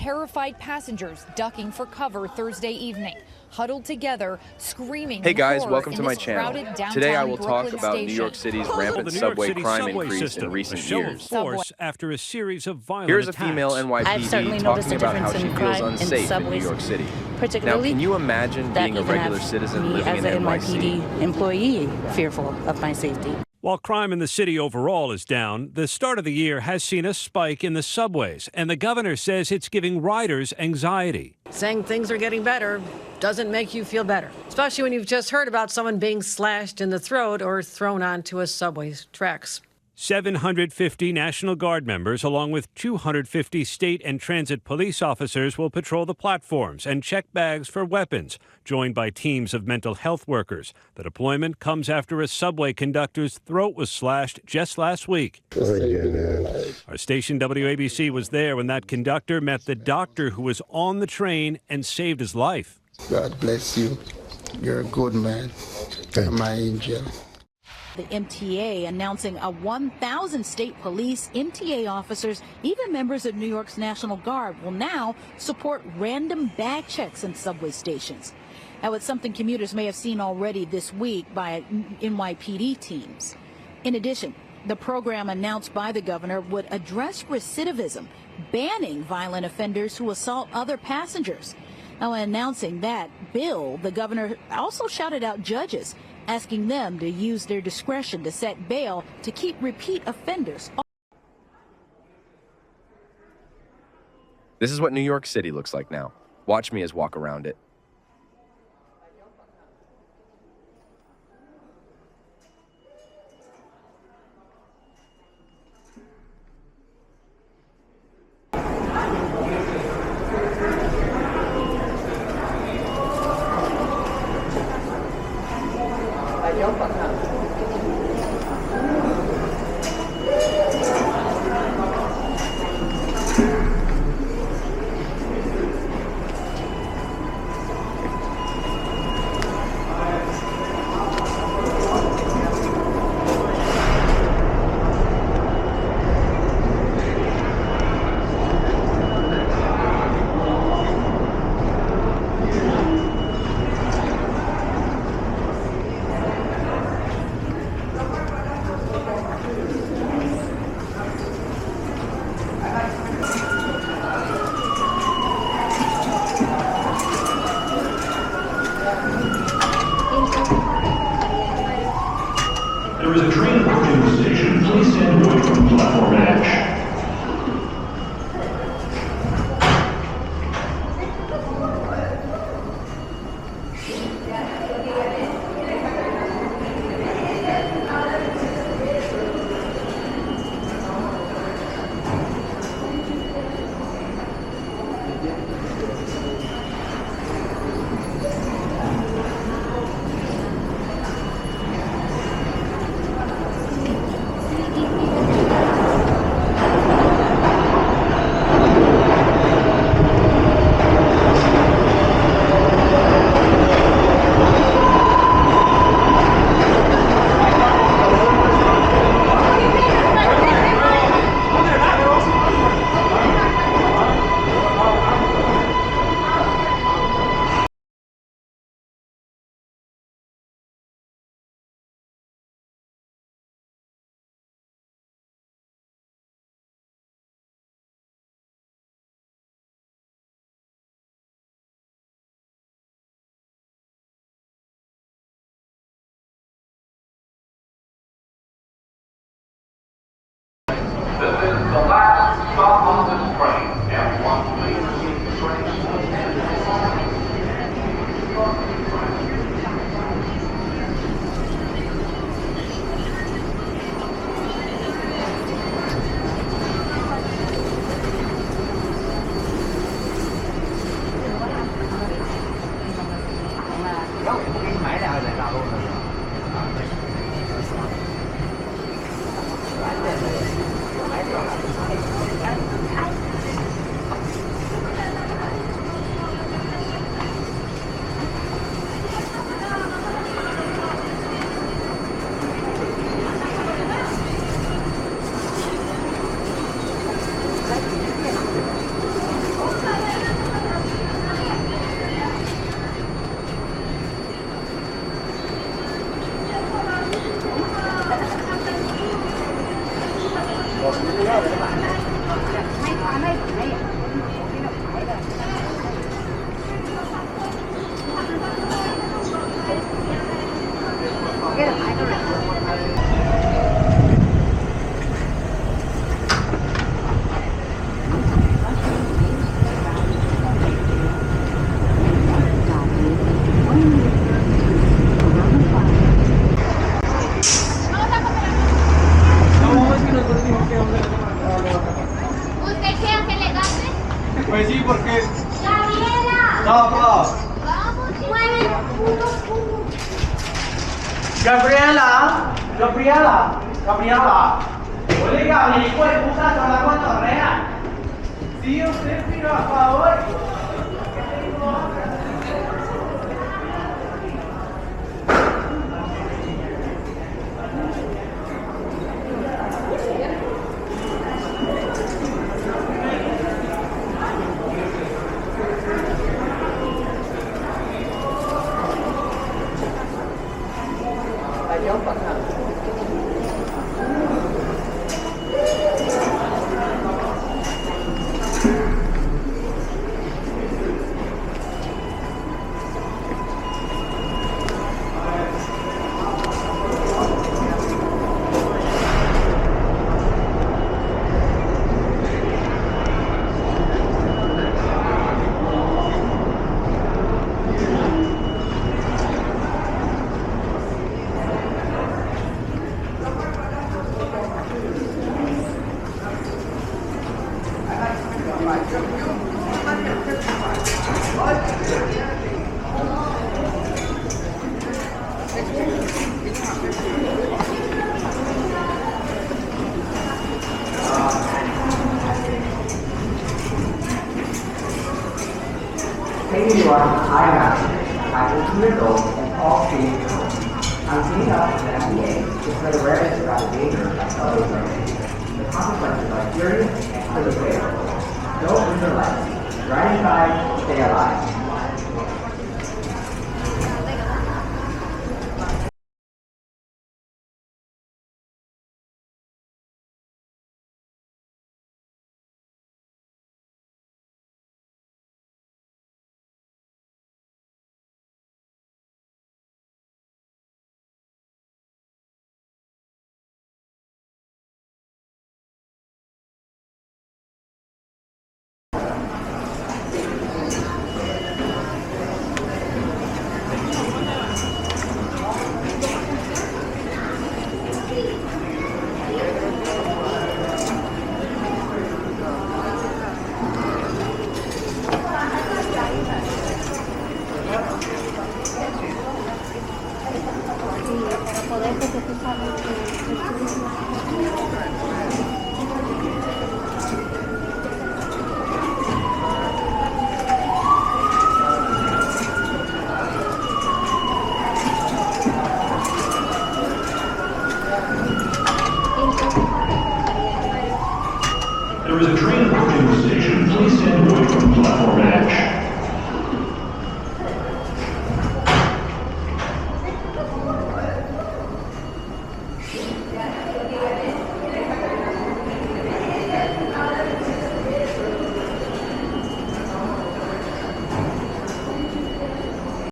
terrified passengers ducking for cover Thursday evening, huddled together, screaming. Hey guys, welcome to my channel. Today I will talk about New York City's rampant subway crime increase in recent years. After a series of violent Here's a attacks. female NYPD talking about how she feels unsafe in New York City. Now, can you imagine being a regular citizen living in NYC? As an NYPD employee, fearful of my safety. While crime in the city overall is down, the start of the year has seen a spike in the subways, and the governor says it's giving riders anxiety. Saying things are getting better doesn't make you feel better, especially when you've just heard about someone being slashed in the throat or thrown onto a subway tracks. 750 National Guard members, along with 250 state and transit police officers, will patrol the platforms and check bags for weapons, joined by teams of mental health workers. The deployment comes after a subway conductor's throat was slashed just last week. Our station WABC was there when that conductor met the doctor who was on the train and saved his life. God bless you. You're a good man. You're my angel. The MTA announcing a 1,000 state police, MTA officers, even members of New York's National Guard will now support random bag checks in subway stations. Now, it's something commuters may have seen already this week by NYPD teams. In addition, the program announced by the governor would address recidivism, banning violent offenders who assault other passengers. Now, in announcing that bill, the governor also shouted out judges, asking them to use their discretion to set bail to keep repeat offenders. This is what New York City looks like now. Watch me as walk around it. There is a train approaching the station. Please stand away from the platform edge. This is the last stop on this train. Everyone, please receive the train. Hãy subscribe cho kênh Ghiền Mì Gõ để không bỏ lỡ ¿Usted qué hace elegante? Pues sí, porque... ¡Gabriela! No. ¡Vamos! ¡Mueve el puto culo! Gabriela. Oye, Gabriel, hijo de puta, son las cotorreas. Sí, usted, pero a favor. Taking you on IMAX, after 2 years old, and all speed. I'm teaming up with the FDA to spread awareness about the danger of subway surfing. The consequences are serious and clearly fatal. Don't lose your life. Ride inside, stay alive. Sí, para poder, porque tú sabes que